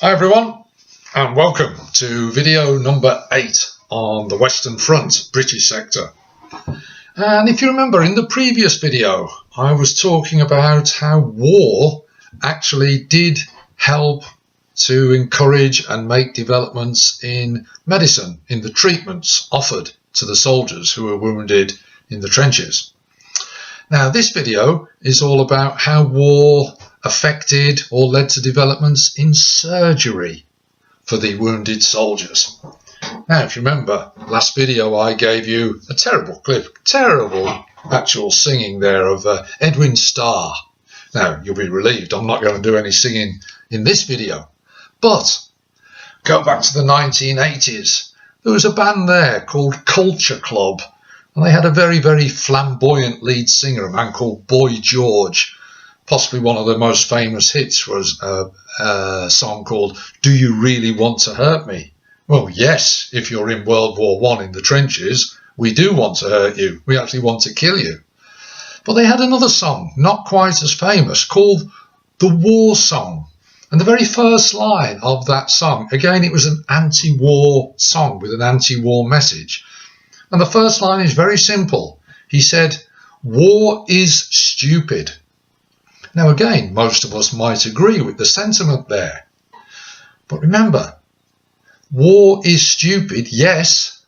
Hi everyone, and welcome to video number 8 on the Western Front, British sector. And if you remember, in the previous video I was talking about how war actually did help to encourage and make developments in medicine, in the treatments offered to the soldiers who were wounded in the trenches. Now this video is all about how war affected or led to developments in surgery for the wounded soldiers. Now if you remember, last video I gave you a terrible clip, terrible actual singing there of Edwin Starr. Now you'll be relieved I'm not going to do any singing in this video, but go back to the 1980s. There was a band there called Culture Club, and they had a very, very flamboyant lead singer, a man called Boy George. Possibly one of the most famous hits was a song called Do You Really Want to Hurt Me? Well, yes, if you're in World War I in the trenches, we do want to hurt you. We actually want to kill you. But they had another song, not quite as famous, called The War Song. And the very first line of that song, again, it was an anti-war song with an anti-war message. And the first line is very simple. He said, "War is stupid." Now again, most of us might agree with the sentiment there. But remember, war is stupid, yes,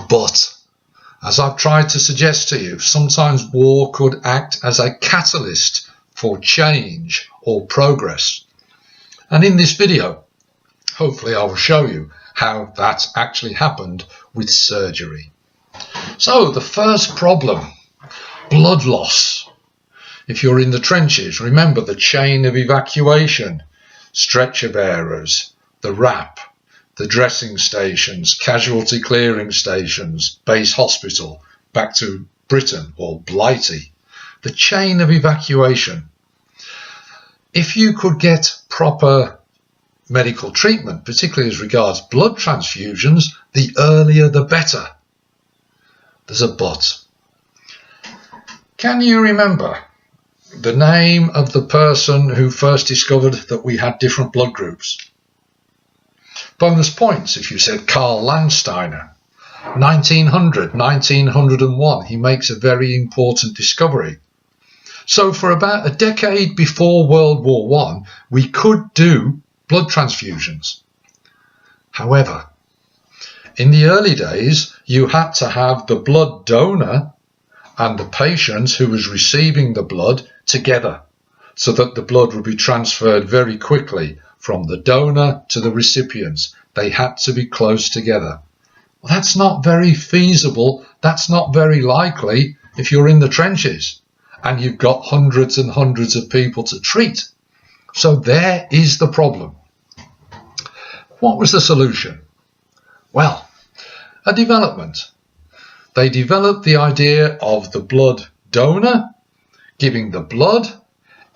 but as I've tried to suggest to you, sometimes war could act as a catalyst for change or progress. And in this video, hopefully I will show you how that actually happened with surgery. So the first problem, blood loss. If you're in the trenches, remember the chain of evacuation, stretcher bearers, the RAP, the dressing stations, casualty clearing stations, base hospital, back to Britain or Blighty. The chain of evacuation. If you could get proper medical treatment, particularly as regards blood transfusions, the earlier the better. There's a but. Can you remember the name of the person who first discovered that we had different blood groups? Bonus points if you said Karl Landsteiner. 1901, he makes a very important discovery. So for about a decade before World War I, we could do blood transfusions. However, in the early days, you had to have the blood donor and the patient who was receiving the blood together, so that the blood would be transferred very quickly from the donor to the recipients. They had to be close together. Well, that's not very feasible. That's not very likely if you're in the trenches and you've got hundreds and hundreds of people to treat. So there is the problem. What was the solution? Well, a development. They developed the idea of the blood donor giving the blood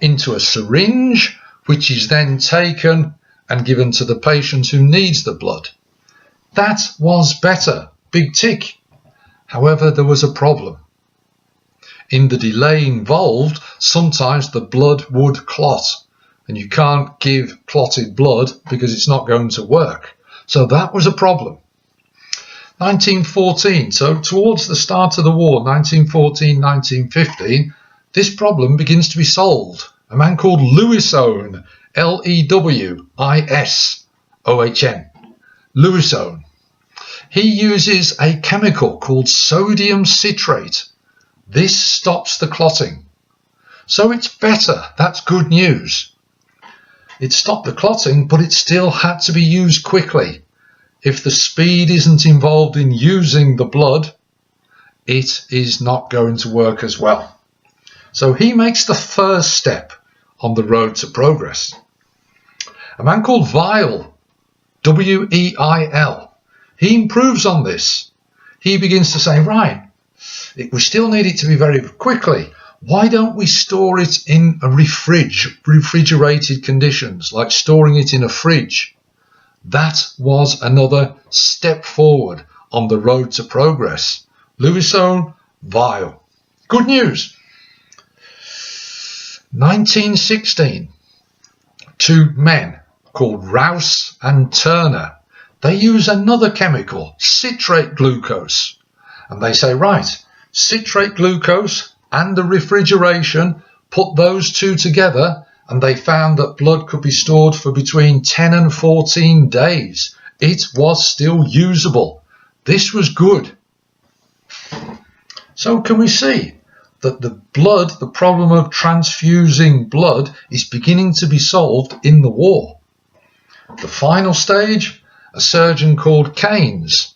into a syringe, which is then taken and given to the patient who needs the blood. That was better. Big tick. However, there was a problem. In the delay involved, sometimes the blood would clot, and you can't give clotted blood because it's not going to work. So that was a problem. 1914, so towards the start of the war, 1914, 1915, this problem begins to be solved. A man called Lewishon, Lewishon, Lewishon. He uses a chemical called sodium citrate. This stops the clotting. So it's better. That's good news. It stopped the clotting, but it still had to be used quickly. If the speed isn't involved in using the blood, it is not going to work as well. So he makes the first step on the road to progress. A man called Weil, W-E-I-L, he improves on this. He begins to say, right, we still need it to be very quickly. Why don't we store it in a refrigerated conditions, like storing it in a fridge? That was another step forward on the road to progress. Lewishon, Weil. Good news. 1916, two men called Rouse and Turner. They use another chemical, citrate glucose. And they say, right, citrate glucose and the refrigeration, put those two together, and they found that blood could be stored for between 10 and 14 days. It was still usable. This was good. So can we see that the problem of transfusing blood is beginning to be solved in the war? The final stage, a surgeon called Keynes.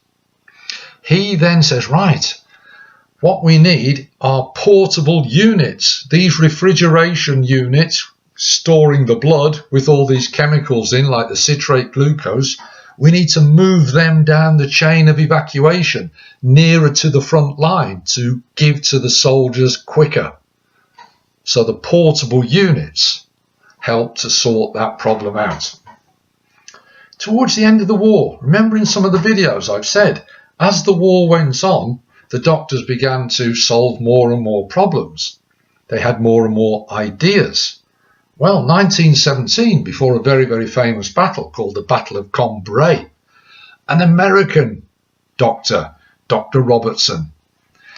He then says, right, what we need are portable units. These refrigeration units storing the blood with all these chemicals in, like the citrate glucose, we need to move them down the chain of evacuation nearer to the front line to give to the soldiers quicker. So the portable units help to sort that problem out. Towards the end of the war, remember in some of the videos I've said, as the war went on, the doctors began to solve more and more problems. They had more and more ideas. Well, 1917, before a very, very famous battle called the Battle of Cambrai, an American doctor, Dr. Robertson,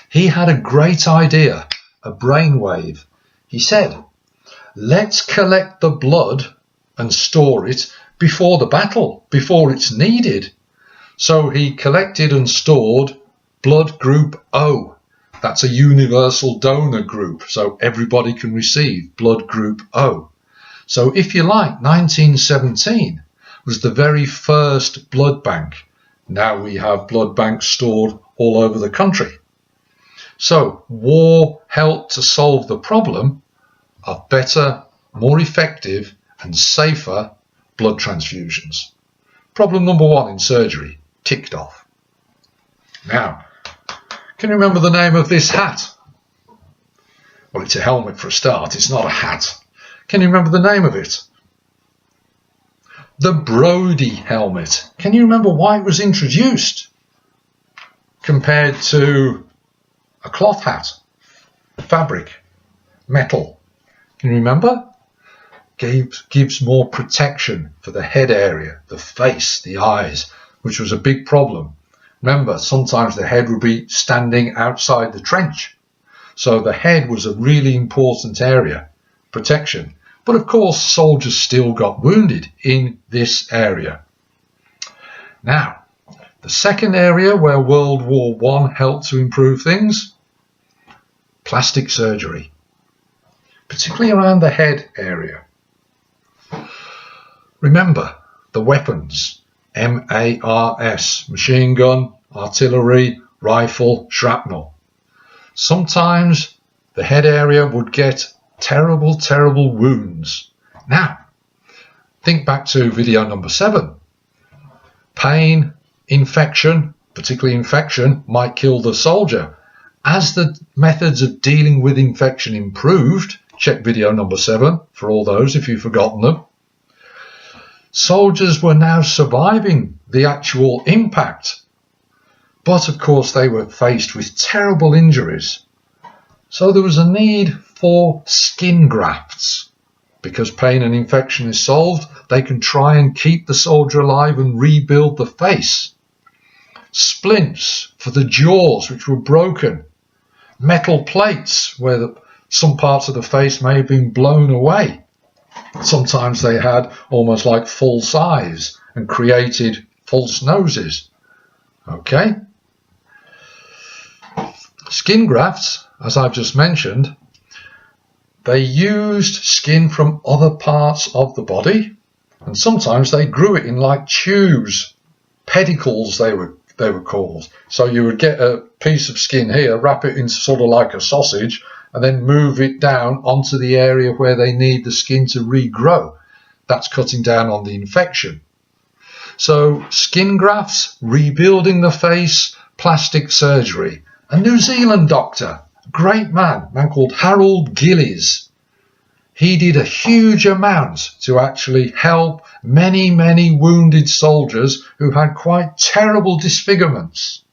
he had a great idea, a brainwave. He said, let's collect the blood and store it before the battle, before it's needed. So he collected and stored blood group O. That's a universal donor group, so everybody can receive blood group O. So if you like, 1917 was the very first blood bank. Now we have blood banks stored all over the country. So war helped to solve the problem of better, more effective and safer blood transfusions. Problem number one in surgery, ticked off. Now, can you remember the name of this hat? Well, it's a helmet for a start, it's not a hat. Can you remember the name of it? The Brodie helmet. Can you remember why it was introduced compared to a cloth hat, fabric, metal? Can you remember? Gives more protection for the head area, the face, the eyes, which was a big problem. Remember, sometimes the head would be standing outside the trench. So the head was a really important area, protection. But of course, soldiers still got wounded in this area. Now, the second area where World War I helped to improve things, plastic surgery, particularly around the head area. Remember the weapons, MARS, machine gun, artillery, rifle, shrapnel. Sometimes the head area would get terrible, terrible wounds. Now, think back to video number 7. Pain, infection, particularly infection, might kill the soldier. As the methods of dealing with infection improved, check video number 7 for all those if you've forgotten them, soldiers were now surviving the actual impact. But of course they were faced with terrible injuries. So there was a need for skin grafts. Because pain and infection is solved, they can try and keep the soldier alive and rebuild the face. Splints for the jaws which were broken. Metal plates where some parts of the face may have been blown away. Sometimes they had almost like full size and created false noses. Okay? Skin grafts, as I've just mentioned, they used skin from other parts of the body, and sometimes they grew it in like tubes, pedicles they were called. So you would get a piece of skin here, wrap it into sort of like a sausage, and then move it down onto the area where they need the skin to regrow. That's cutting down on the infection. So skin grafts, rebuilding the face, plastic surgery. A New Zealand doctor, a great man called Harold Gillies. He did a huge amount to actually help many, many wounded soldiers who had quite terrible disfigurements.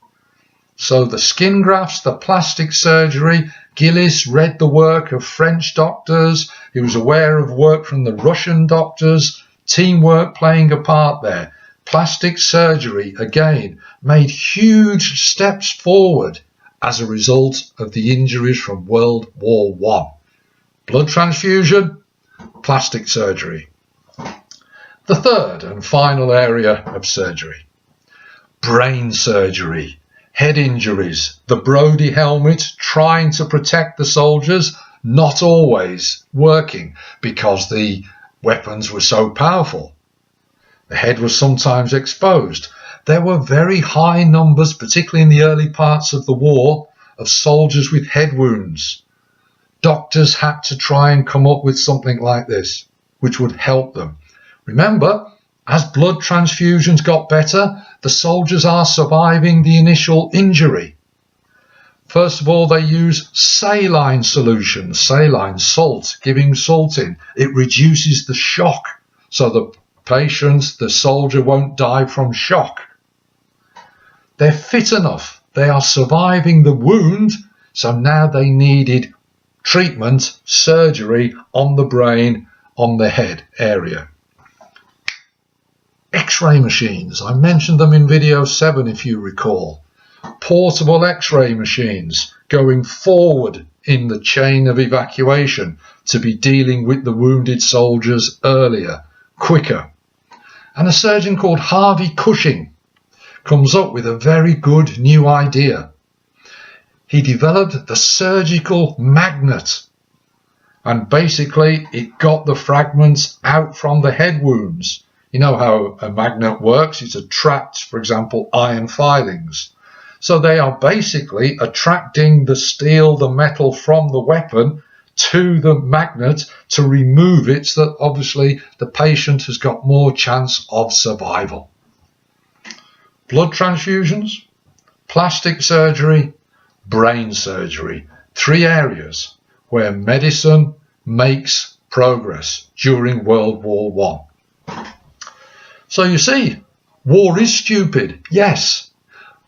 So the skin grafts, the plastic surgery, Gillies read the work of French doctors. He was aware of work from the Russian doctors. teamwork playing a part there. Plastic surgery, again, made huge steps forward as a result of the injuries from World War I. Blood transfusion, plastic surgery. The third and final area of surgery, brain surgery, head injuries, the Brodie helmet trying to protect the soldiers, not always working because the weapons were so powerful. The head was sometimes exposed. There were very high numbers, particularly in the early parts of the war, of soldiers with head wounds. Doctors had to try and come up with something like this, which would help them. Remember, as blood transfusions got better, the soldiers are surviving the initial injury. First of all, they use saline solutions, saline salt, giving salt in. It reduces the shock, so the patient, the soldier, won't die from shock. They're fit enough. They are surviving the wound, so now they needed treatment, surgery on the brain, on the head area. X-ray machines, I mentioned them in video 7 if you recall. Portable X-ray machines going forward in the chain of evacuation to be dealing with the wounded soldiers earlier, quicker. And a surgeon called Harvey Cushing comes up with a very good new idea. He developed the surgical magnet, and basically it got the fragments out from the head wounds. You know how a magnet works. It attracts, for example, iron filings. So they are basically attracting the steel, the metal from the weapon to the magnet to remove it, so that obviously the patient has got more chance of survival. Blood transfusions, plastic surgery, brain surgery, 3 areas where medicine makes progress during World War I. So you see, war is stupid, yes,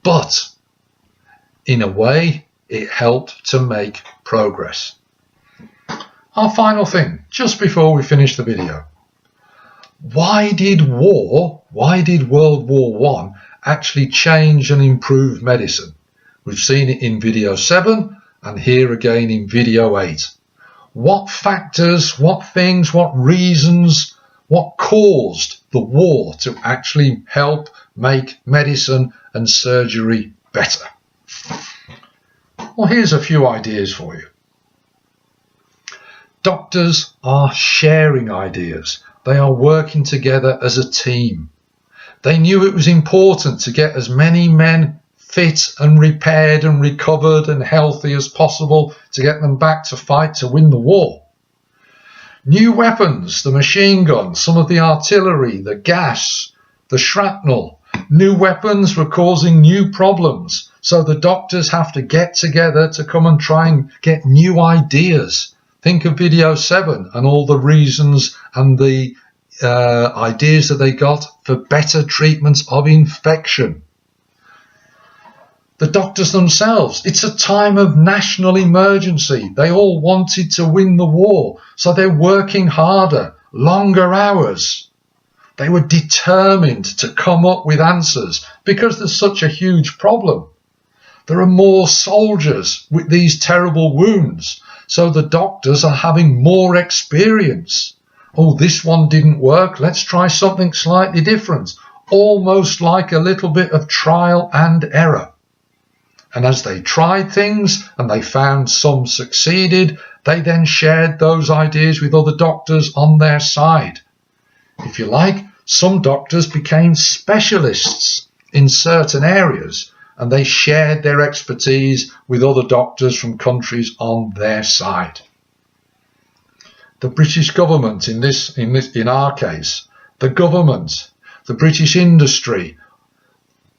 but in a way it helped to make progress. Our final thing, just before we finish the video. Why did World War I actually change and improve medicine? We've seen it in video 7 and here again in video 8. What factors, what things, what reasons, what caused the war to actually help make medicine and surgery better? Well, here's a few ideas for you. Doctors are sharing ideas. They are working together as a team. They knew it was important to get as many men fit and repaired and recovered and healthy as possible to get them back to fight to win the war. New weapons, the machine gun, some of the artillery, the gas, the shrapnel. New weapons were causing new problems, so the doctors have to get together to come and try and get new ideas. Think of video 7 and all the reasons and the ideas that they got for better treatments of infection. The doctors themselves, it's a time of national emergency. They all wanted to win the war, so they're working harder, longer hours. They were determined to come up with answers because there's such a huge problem. There are more soldiers with these terrible wounds, so the doctors are having more experience. Oh, this one didn't work. Let's try something slightly different. Almost like a little bit of trial and error. And as they tried things and they found some succeeded, they then shared those ideas with other doctors on their side. If you like, some doctors became specialists in certain areas and they shared their expertise with other doctors from countries on their side. The British government in our case, the government, the British industry,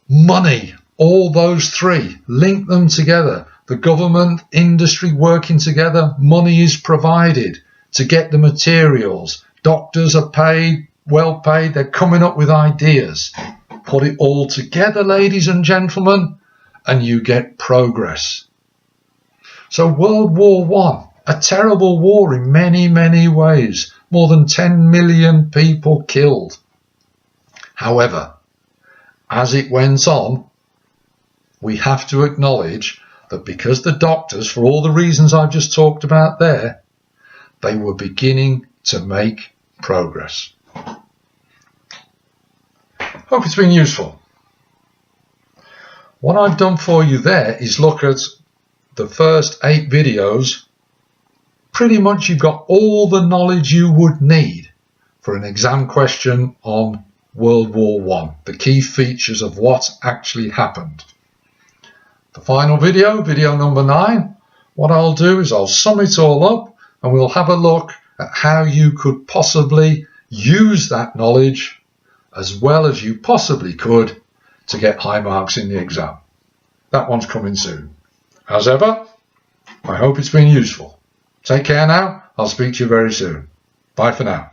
money, all those 3, link them together. The government, industry working together, money is provided to get the materials. Doctors are paid, well paid, they're coming up with ideas. Put it all together, ladies and gentlemen, and you get progress. So World War I, a terrible war in many, many ways, more than 10 million people killed. However, as it went on, we have to acknowledge that because the doctors, for all the reasons I've just talked about there, they were beginning to make progress. Hope it's been useful. What I've done for you there is look at the first 8 videos. Pretty much you've got all the knowledge you would need for an exam question on World War I, the key features of what actually happened. The final video, video number 9, what I'll do is I'll sum it all up and we'll have a look at how you could possibly use that knowledge as well as you possibly could to get high marks in the exam. That one's coming soon. As ever, I hope it's been useful. Take care now. I'll speak to you very soon. Bye for now.